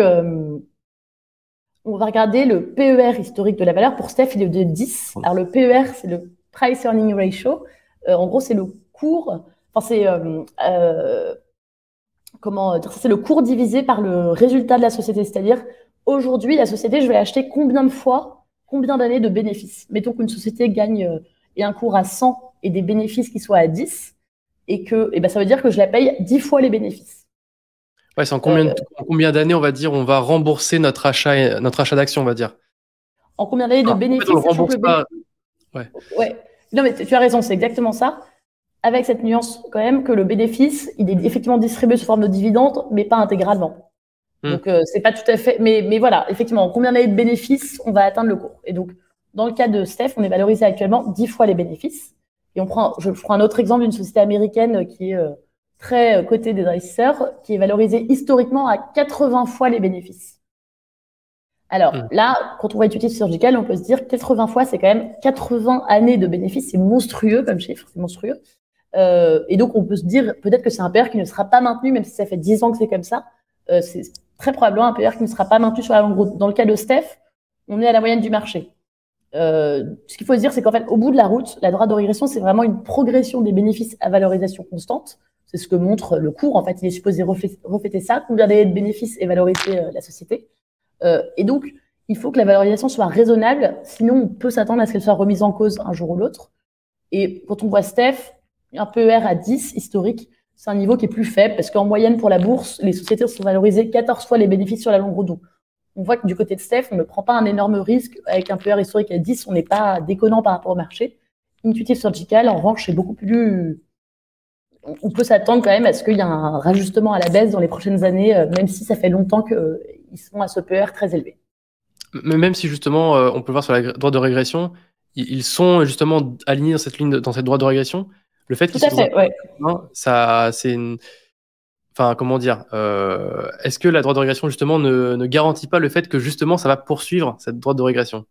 on va regarder le PER historique de la valeur. Pour Steph, il est de 10. Alors, le PER, c'est le Price Earning Ratio. En gros, c'est le cours. Enfin, c'est comment dire, c'est le cours divisé par le résultat de la société. C'est-à-dire, aujourd'hui, la société, je vais acheter combien de fois, combien d'années de bénéfices. Mettons qu'une société gagne et un cours à 100 et des bénéfices qui soient à 10, et que ça veut dire que je la paye 10 fois les bénéfices. Ouais, c'est en combien d'années, on va dire, on va rembourser notre achat d'actions, on va dire. En combien d'années de bénéfices, on rembourse pas. Ouais. Non, mais tu as raison, c'est exactement ça. Avec cette nuance quand même que le bénéfice, il est effectivement distribué sous forme de dividende, mais pas intégralement. Donc, c'est pas tout à fait... Mais voilà, effectivement, en combien d'années de bénéfices, on va atteindre le cours. Et donc, dans le cas de Steph, on est valorisé actuellement 10 fois les bénéfices. Et je prends un autre exemple d'une société américaine qui est très cotée des investisseurs, qui est valorisée historiquement à 80 fois les bénéfices. Alors là, quand on voit Intuitive Surgical, on peut se dire 80 fois, c'est quand même 80 années de bénéfices. C'est monstrueux comme chiffre, c'est monstrueux. Et donc, on peut se dire peut-être que c'est un PER qui ne sera pas maintenu, même si ça fait 10 ans que c'est comme ça. C'est très probablement un PER qui ne sera pas maintenu sur la longue route. Dans le cas de Steph, on est à la moyenne du marché. Ce qu'il faut se dire, c'est qu'en fait, au bout de la route, la droite de régression, c'est vraiment une progression des bénéfices à valorisation constante. C'est ce que montre le cours. En fait, il est supposé refléter ça. Combien d'années de bénéfices est valorisée la société. Et donc, il faut que la valorisation soit raisonnable. Sinon, on peut s'attendre à ce qu'elle soit remise en cause un jour ou l'autre. Et quand on voit Steph, un PER à 10 historique, c'est un niveau qui est plus faible parce qu'en moyenne, pour la bourse, les sociétés sont valorisées 14 fois les bénéfices sur la longue route. On voit que du côté de Steph, on ne prend pas un énorme risque. Avec un PER historique à 10, on n'est pas déconnant par rapport au marché. Intuitive Surgical, en revanche, c'est beaucoup plus... On peut s'attendre quand même à ce qu'il y ait un rajustement à la baisse dans les prochaines années, même si ça fait longtemps qu'ils sont à ce PER très élevé. Mais même si justement, on peut voir sur la droite de régression, ils sont justement alignés dans cette droite de régression. Le fait qu'ils soient ça, c'est une... Enfin, comment dire, est-ce que la droite de régression, justement, ne garantit pas le fait que, justement, ça va poursuivre cette droite de régression?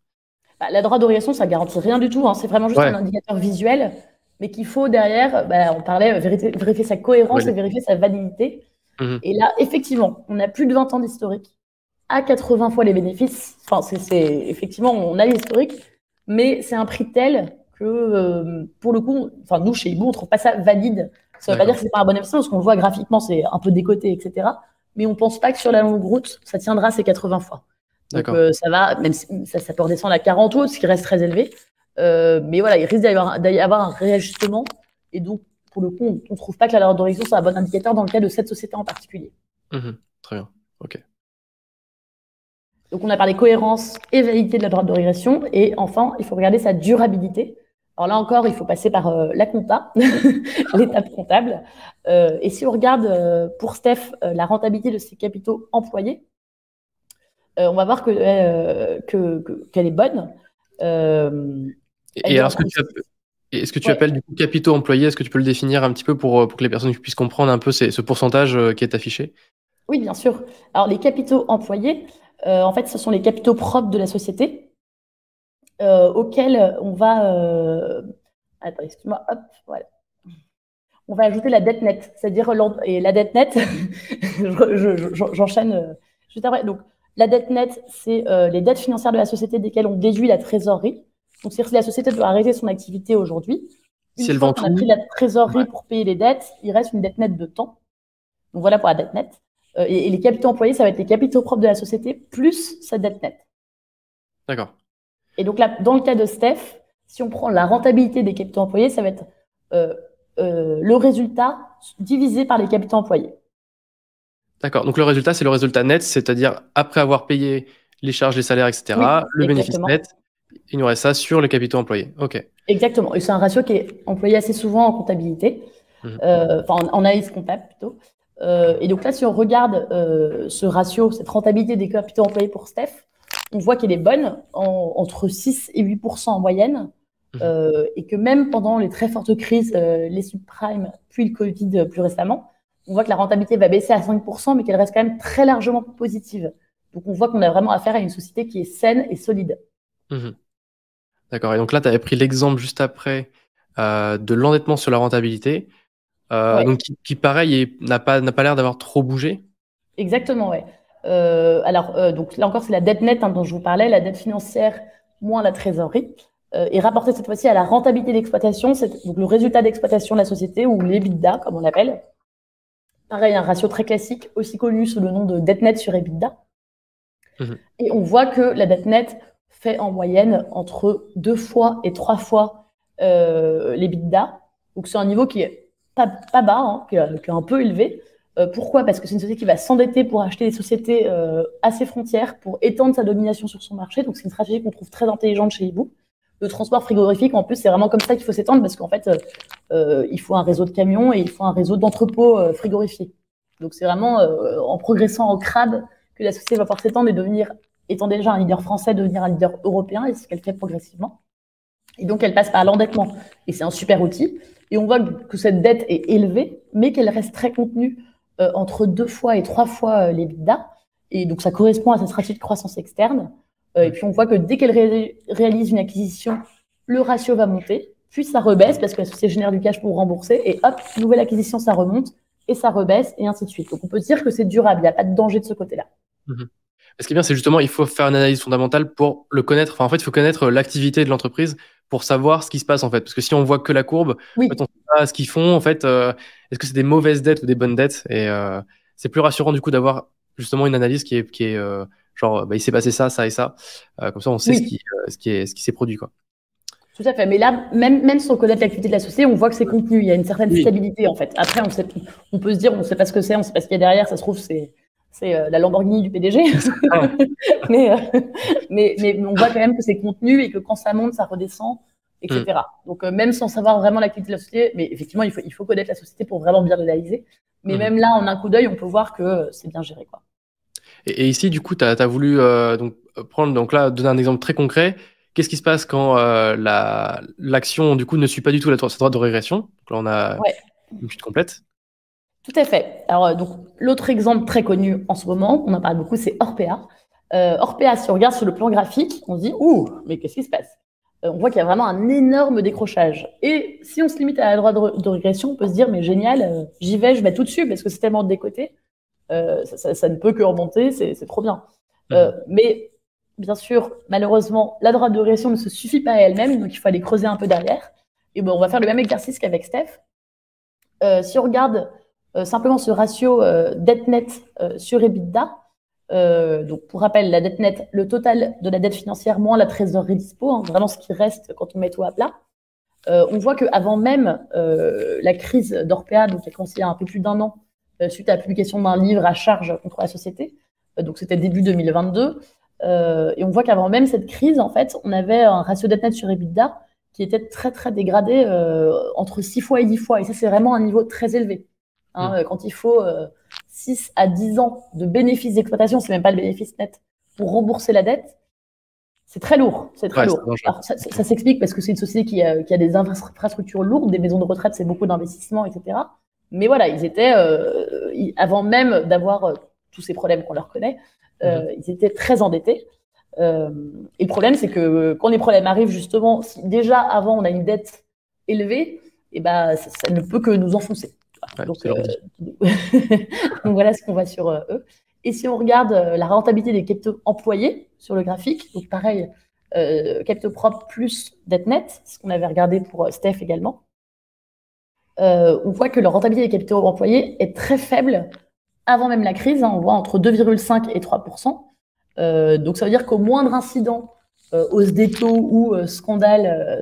La droite de régression, ça ne garantit rien du tout. Hein. C'est vraiment juste un indicateur visuel, mais qu'il faut derrière, on parlait, vérifier sa cohérence et vérifier sa validité. Et là, effectivement, on a plus de 20 ans d'historique à 80 fois les bénéfices. Enfin, effectivement, on a l'historique, mais c'est un prix tel que, pour le coup, nous, chez Hibou, on ne trouve pas ça valide. Ça ne veut pas dire que ce n'est pas un bon investissement, parce qu'on le voit graphiquement, c'est un peu décoté, etc. Mais on ne pense pas que sur la longue route, ça tiendra ces 80 fois. Donc, ça va, même si ça peut redescendre à 40 ou ce qui reste très élevé. Mais voilà, il risque d'y avoir un réajustement. Et donc, pour le coup, on ne trouve pas que la droite de régression soit un bon indicateur dans le cas de cette société en particulier. Très bien, ok. Donc, on a parlé cohérence et validité de la droite de régression. Et enfin, il faut regarder sa durabilité. Alors là encore, il faut passer par la compta, l'étape comptable. Et si on regarde pour Steph la rentabilité de ses capitaux employés, on va voir qu'elle est bonne. Et alors, est-ce que tu appelles du coup capitaux employés? Est-ce que tu peux le définir un petit peu pour que les personnes puissent comprendre un peu ce pourcentage qui est affiché? Oui, bien sûr. Alors, les capitaux employés, en fait, ce sont les capitaux propres de la société auxquels on va... Attends, excuse-moi. Hop, voilà. On va ajouter la dette nette. C'est-à-dire, et la dette nette, j'enchaîne juste après. Donc, la dette nette, c'est les dettes financières de la société desquelles on déduit la trésorerie. Donc, c'est-à-dire si la société doit arrêter son activité aujourd'hui, une fois qu'on a pris la trésorerie pour payer les dettes, il reste une dette nette de temps. Donc, voilà pour la dette nette. Et les capitaux employés, ça va être les capitaux propres de la société plus sa dette nette. D'accord. Et donc là, dans le cas de Steph, si on prend la rentabilité des capitaux employés, ça va être le résultat divisé par les capitaux employés. D'accord. Donc le résultat, c'est le résultat net, c'est-à-dire après avoir payé les charges, les salaires, etc., le bénéfice net, il nous reste ça sur les capitaux employés. OK. Exactement. Et c'est un ratio qui est employé assez souvent en comptabilité, en analyse comptable plutôt. Et donc là, si on regarde ce ratio, cette rentabilité des capitaux employés pour Steph, on voit qu'elle est bonne, entre 6 et 8% en moyenne, et que même pendant les très fortes crises, les subprimes, puis le Covid plus récemment, on voit que la rentabilité va baisser à 5%, mais qu'elle reste quand même très largement positive. Donc, on voit qu'on a vraiment affaire à une société qui est saine et solide. D'accord. Et donc là, tu avais pris l'exemple juste après de l'endettement sur la rentabilité, donc qui pareil, n'a pas l'air d'avoir trop bougé. Exactement, ouais. Donc là encore, c'est la dette nette dont je vous parlais, la dette financière moins la trésorerie, et rapportée cette fois-ci à la rentabilité d'exploitation, c'est donc le résultat d'exploitation de la société, ou l'EBITDA, comme on l'appelle. Pareil, un ratio très classique, aussi connu sous le nom de dette nette sur EBITDA. Et on voit que la dette nette fait en moyenne entre 2 fois et 3 fois l'EBITDA. Donc c'est un niveau qui est pas bas, qui est un peu élevé. Pourquoi? Parce que c'est une société qui va s'endetter pour acheter des sociétés à ses frontières, pour étendre sa domination sur son marché. Donc c'est une stratégie qu'on trouve très intelligente chez Hibou. Le transport frigorifique, en plus, c'est vraiment comme ça qu'il faut s'étendre, parce qu'en fait, il faut un réseau de camions et il faut un réseau d'entrepôts frigorifiés. Donc c'est vraiment en progressant au crabe que la société va pouvoir s'étendre et devenir, étant déjà un leader français, devenir un leader européen, et c'est ce qu'elle fait progressivement. Et donc elle passe par l'endettement, et c'est un super outil. Et on voit que cette dette est élevée, mais qu'elle reste très contenue entre 2 fois et 3 fois l'EBITDA. Et donc ça correspond à cette stratégie de croissance externe. Et puis on voit que dès qu'elle réalise une acquisition, le ratio va monter, puis ça rebaisse parce que la société génère du cash pour rembourser, et hop, nouvelle acquisition, ça remonte, et ça rebaisse, et ainsi de suite. Donc on peut dire que c'est durable, il n'y a pas de danger de ce côté-là. Ce qui est bien, c'est justement, il faut faire une analyse fondamentale pour le connaître. Enfin, en fait, il faut connaître l'activité de l'entreprise pour savoir ce qui se passe, en fait. Parce que si on voit que la courbe, en fait, on ne sait pas ce qu'ils font, en fait, est-ce que c'est des mauvaises dettes ou des bonnes dettes? Et c'est plus rassurant, du coup, d'avoir justement une analyse qui est genre, il s'est passé ça, ça et ça. Comme ça, on sait ce qui s'est produit, quoi. Tout à fait. Mais là, même sans connaître l'activité de la société, on voit que c'est contenu. Il y a une certaine stabilité, en fait. Après, on peut se dire, on ne sait pas ce que c'est, on ne sait pas ce qu'il y a derrière. Ça se trouve, c'est la Lamborghini du PDG. mais on voit quand même que c'est contenu et que quand ça monte, ça redescend, etc. Donc, même sans savoir vraiment l'activité de la société, mais effectivement, il faut connaître la société pour vraiment bien l'analyser. Mais même là, en un coup d'œil, on peut voir que c'est bien géré, quoi. Et ici, du coup, tu as voulu donner un exemple très concret. Qu'est-ce qui se passe quand l'action, du coup, ne suit pas du tout sa droite de régression? Donc là, on a une chute complète. Tout à fait. Alors, donc, l'autre exemple très connu en ce moment, on en parle beaucoup, c'est Orpea. Orpea, si on regarde sur le plan graphique, on se dit, mais qu'est-ce qui se passe? On voit qu'il y a vraiment un énorme décrochage. Et si on se limite à la droite de régression, on peut se dire, mais génial, j'y vais, je vais tout dessus parce que c'est tellement décoté. Ça ne peut que remonter, c'est trop bien. Mais bien sûr, malheureusement, la droite de régression ne se suffit pas à elle-même, donc il faut aller creuser un peu derrière. Et on va faire le même exercice qu'avec Steph. Si on regarde simplement ce ratio dette nette sur EBITDA, donc pour rappel, la dette nette, le total de la dette financière moins la trésorerie dispo, vraiment ce qui reste quand on met tout à plat. On voit qu'avant même la crise d'Orpea, donc qui a commencé il y a un peu plus d'1 an, suite à la publication d'un livre à charge contre la société, donc c'était début 2022, et on voit qu'avant même cette crise, en fait, on avait un ratio dette nette sur EBITDA qui était très très dégradé, entre 6 fois et 10 fois, et ça c'est vraiment un niveau très élevé. Quand il faut 6 à 10 ans de bénéfices d'exploitation, c'est même pas le bénéfice net, pour rembourser la dette, c'est très lourd. C'est très lourd. Alors, ça s'explique parce que c'est une société qui a des infrastructures lourdes, des maisons de retraite, c'est beaucoup d'investissements, etc. Mais voilà, ils étaient, avant même d'avoir tous ces problèmes qu'on leur connaît, ils étaient très endettés. Et le problème, c'est que quand les problèmes arrivent, justement, si déjà avant on a une dette élevée, et ça ne peut que nous enfoncer. Donc voilà ce qu'on voit sur eux. Et si on regarde la rentabilité des capitaux employés sur le graphique, donc pareil, capitaux propres plus dette nette, ce qu'on avait regardé pour Steph également, on voit que la rentabilité des capitaux employés est très faible avant même la crise. On voit entre 2,5 et 3%. Donc ça veut dire qu'au moindre incident, hausse des taux ou scandale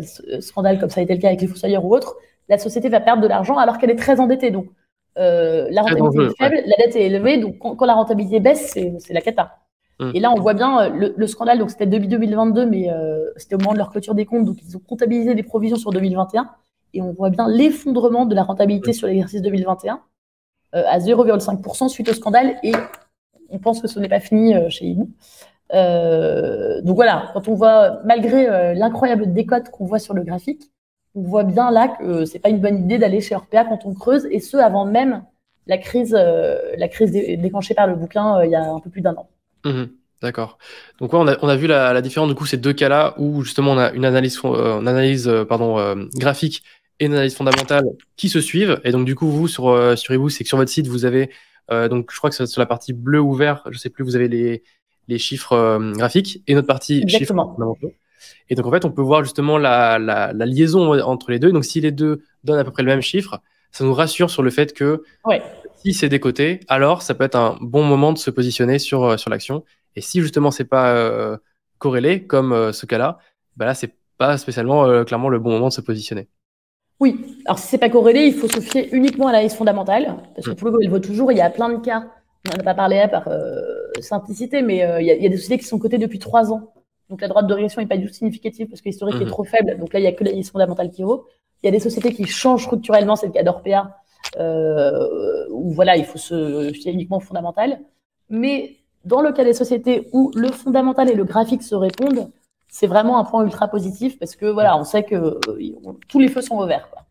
comme ça a été le cas avec les Fossoyeurs ou autres, la société va perdre de l'argent alors qu'elle est très endettée. Donc, la rentabilité est faible, la dette est élevée, donc quand la rentabilité baisse, c'est la cata. Et là, on voit bien le scandale, donc c'était début 2022, mais c'était au moment de leur clôture des comptes, donc ils ont comptabilisé des provisions sur 2021, et on voit bien l'effondrement de la rentabilité sur l'exercice 2021 à 0,5% suite au scandale, et on pense que ce n'est pas fini chez Hibou. Donc voilà, quand on voit, malgré l'incroyable décote qu'on voit sur le graphique, on voit bien là que c'est pas une bonne idée d'aller chez Orpea quand on creuse, et ce avant même la crise déclenchée par le bouquin il y a un peu plus d'1 an. Mmh. D'accord. Donc, ouais, on a vu la différence, du coup, ces deux cas-là où justement on a une analyse, graphique et une analyse fondamentale qui se suivent. Et donc, du coup, vous, sur eBoo, c'est que sur votre site, vous avez, donc, je crois que c'est sur la partie bleu ou vert, je sais plus, vous avez les chiffres graphiques et notre partie chiffres Exactement. fondamentaux. Et donc, en fait, on peut voir justement la liaison entre les deux. Donc, si les deux donnent à peu près le même chiffre, ça nous rassure sur le fait que Ouais. si c'est décoté, alors ça peut être un bon moment de se positionner sur l'action. Et si justement c'est pas corrélé, comme ce cas-là, bah là, c'est pas spécialement clairement le bon moment de se positionner. Oui, alors si c'est pas corrélé, il faut se fier uniquement à l'analyse fondamentale, parce que pour le coup, elle vaut toujours. Il y a plein de cas, on n'en a pas parlé là par simplicité, mais il y a des sociétés qui sont cotées depuis 3 ans. Donc la droite de régression n'est pas du tout significative parce que l'historique est trop faible. Donc là, il n'y a que l'analyse fondamentale qui vaut. Il y a des sociétés qui changent structurellement, c'est le cas d'Orpea, où voilà, il faut se fier uniquement au fondamental. Mais dans le cas des sociétés où le fondamental et le graphique se répondent, c'est vraiment un point ultra positif parce que voilà, on sait que tous les feux sont au vert, quoi.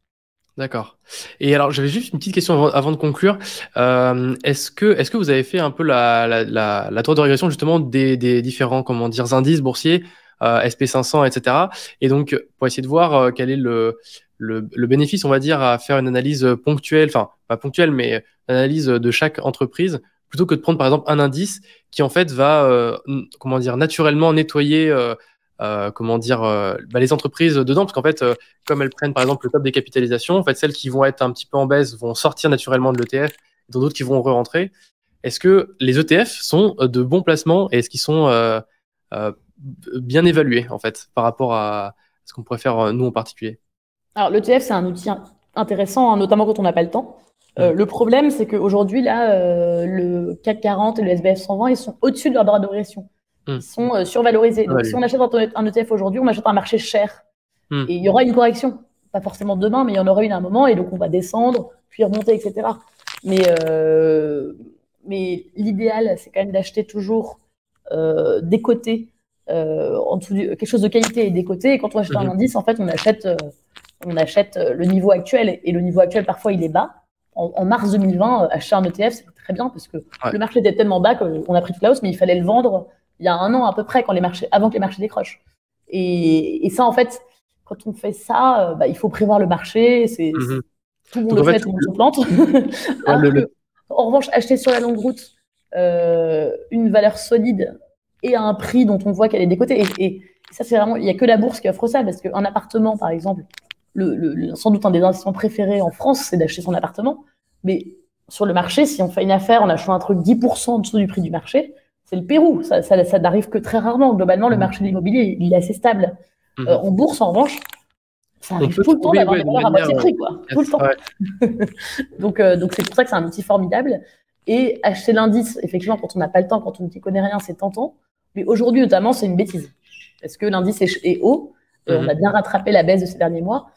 D'accord. Et alors, j'avais juste une petite question avant de conclure. Est-ce que vous avez fait un peu la droite de régression justement des différents, comment dire, indices boursiers, SP500, etc. Et donc, pour essayer de voir quel est le bénéfice, on va dire, à faire une analyse ponctuelle, enfin, pas ponctuelle, mais une analyse de chaque entreprise, plutôt que de prendre, par exemple, un indice qui, en fait, va, comment dire, naturellement nettoyer, les entreprises dedans, parce qu'en fait, comme elles prennent par exemple le top des capitalisations, en fait, celles qui vont être un petit peu en baisse vont sortir naturellement de l'ETF, d'autres qui vont re-rentrer. Est-ce que les ETF sont de bons placements et est-ce qu'ils sont euh, bien évalués en fait par rapport à ce qu'on pourrait faire nous en particulier? Alors l'ETF, c'est un outil intéressant, hein, notamment quand on n'a pas le temps. Le problème, c'est qu'aujourd'hui, là, le CAC 40 et le SBF 120, ils sont au-dessus de leur droit de régression. Ils sont survalorisés. Donc, si on achète un ETF aujourd'hui, on achète un marché cher. Et il y aura une correction. Pas forcément demain, mais il y en aura une à un moment. Et donc, on va descendre, puis remonter, etc. Mais l'idéal, c'est quand même d'acheter toujours décoté, en dessous quelque chose de qualité et décoté. Et quand on achète un indice, en fait, on achète le niveau actuel. Et le niveau actuel, parfois, il est bas. En mars 2020, acheter un ETF, c'était très bien parce que le marché était tellement bas qu'on a pris toute la hausse, mais il fallait le vendre il y a 1 an à peu près, avant que les marchés décrochent. Et ça, en fait, quand on fait ça, il faut prévoir le marché. Tout le monde le fait, tout le monde se plante. En revanche, acheter sur la longue route une valeur solide et à un prix dont on voit qu'elle est décotée. Et ça, c'est vraiment, il n'y a que la bourse qui offre ça, parce qu'un appartement, par exemple, sans doute un des investissements préférés en France, c'est d'acheter son appartement. Mais sur le marché, si on fait une affaire en achetant un truc 10% en dessous du prix du marché, c'est le Pérou. Ça n'arrive que très rarement. Globalement, le marché de l'immobilier, il est assez stable. En bourse, en revanche, ça arrive tout le temps d'avoir des valeurs à moitié prix, quoi. Tout le temps. Donc c'est pour ça que c'est un outil formidable. Et acheter l'indice, effectivement, quand on n'a pas le temps, quand on n'y connaît rien, c'est tentant. Mais aujourd'hui, notamment, c'est une bêtise. Parce que l'indice est haut. On a bien rattrapé la baisse de ces derniers mois.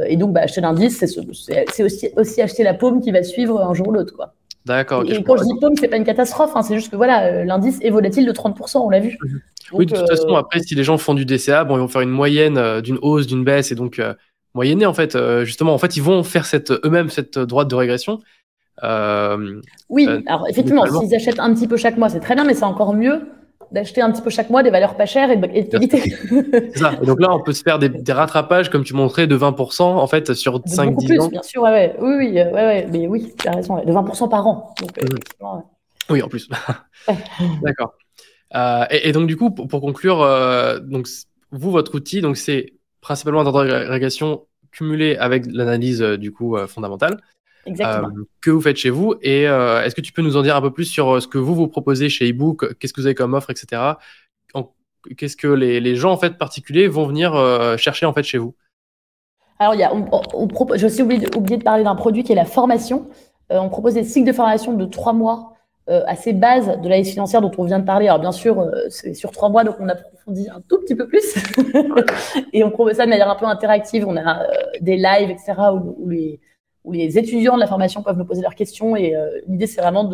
Et donc, acheter l'indice, c'est aussi acheter la paume qui va suivre un jour ou l'autre, quoi. D'accord. Et quand je dis paume, c'est pas une catastrophe. Hein, c'est juste que voilà, l'indice est volatile de 30%, on l'a vu. Donc, oui, de toute façon, après, si les gens font du DCA, bon, ils vont faire une moyenne d'une hausse, d'une baisse, et donc moyenner, en fait, justement, en fait, ils vont faire eux-mêmes cette droite de régression. Oui, alors effectivement, s'ils achètent un petit peu chaque mois, c'est très bien, mais c'est encore mieux d'acheter un petit peu chaque mois des valeurs pas chères et de qualité. C'est ça. Et donc là, on peut se faire des rattrapages, comme tu montrais, de 20% en fait sur 5-10 ans. Bien sûr, ouais. Oui, mais oui, tu as raison, de 20% par an. Donc, oui, en plus. D'accord. Et donc, du coup, pour conclure, donc, vous, votre outil, donc, c'est principalement un droit de régression cumulé avec l'analyse du coup fondamentale. Exactement. Que vous faites chez vous. Et est-ce que tu peux nous en dire un peu plus sur ce que vous proposez chez eBoo, qu'est-ce que vous avez comme offre, etc. Qu'est-ce que les gens en fait particuliers vont venir chercher en fait chez vous? Alors, j'ai aussi oublié de parler d'un produit qui est la formation. On propose des cycles de formation de 3 mois à ces bases de l'analyse financière dont on vient de parler. Alors, bien sûr, c'est sur 3 mois, donc on approfondit un tout petit peu plus. Et on propose ça de manière un peu interactive. On a des lives, etc., où les étudiants de la formation peuvent nous poser leurs questions. Et l'idée, c'est vraiment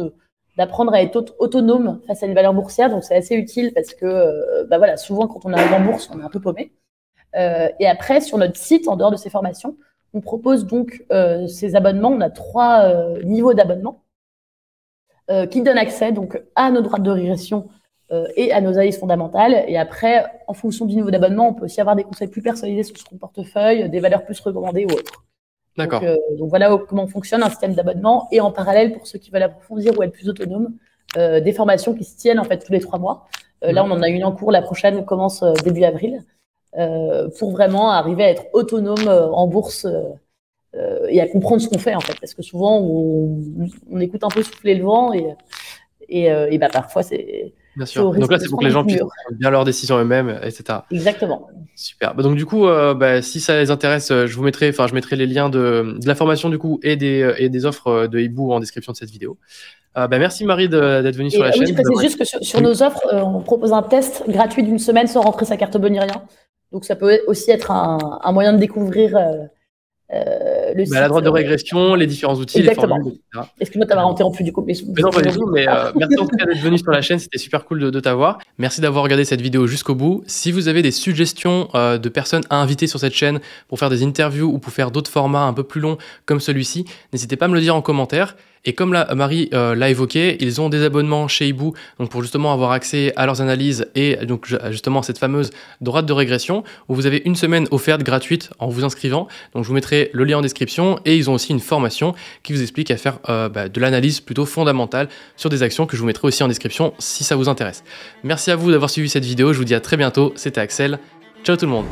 d'apprendre à être autonome face à une valeur boursière. Donc, c'est assez utile parce que souvent, quand on arrive en bourse, on est un peu paumé. Et après, sur notre site, en dehors de ces formations, On propose donc ces abonnements. On a 3 niveaux d'abonnement qui donnent accès donc à nos droites de régression et à nos analyses fondamentales. Et après, en fonction du niveau d'abonnement, on peut aussi avoir des conseils plus personnalisés sur son portefeuille, des valeurs plus recommandées ou autres. D'accord. Donc voilà comment fonctionne un système d'abonnement. Et en parallèle, pour ceux qui veulent approfondir ou être plus autonomes, des formations qui se tiennent en fait tous les 3 mois. Là, on en a une en cours. La prochaine commence début avril pour vraiment arriver à être autonome en bourse et à comprendre ce qu'on fait en fait. Parce que souvent, on écoute un peu souffler le vent et bah, parfois c'est... Bien sûr. Donc là, c'est pour que les gens puissent prendre bien leurs décisions eux-mêmes, etc. Exactement. Super. Donc du coup, si ça les intéresse, je mettrai les liens de la formation du coup et des offres de Hibou en description de cette vidéo. Merci Marie d'être venue sur la chaîne. Je précise juste que sur nos offres, on propose un test gratuit d'1 semaine sans rentrer sa carte bonne ni rien. Donc ça peut aussi être un moyen de découvrir le site. La droite de régression, les différents outils, exactement. les formules, etc. Excuse-moi de t'avoir interrompu du coup. Mais non, pas du tout, mais merci en tout cas d'être venu sur la chaîne, c'était super cool de t'avoir. Merci d'avoir regardé cette vidéo jusqu'au bout. Si vous avez des suggestions de personnes à inviter sur cette chaîne pour faire des interviews ou pour faire d'autres formats un peu plus longs comme celui-ci, n'hésitez pas à me le dire en commentaire. Et comme Marie l'a évoqué, ils ont des abonnements chez Hibou, donc pour justement avoir accès à leurs analyses et donc justement cette fameuse droite de régression où vous avez 1 semaine offerte gratuite en vous inscrivant. Donc je vous mettrai le lien en description et ils ont aussi une formation qui vous explique à faire de l'analyse plutôt fondamentale sur des actions que je vous mettrai aussi en description si ça vous intéresse. Merci à vous d'avoir suivi cette vidéo, je vous dis à très bientôt, c'était Axel, ciao tout le monde.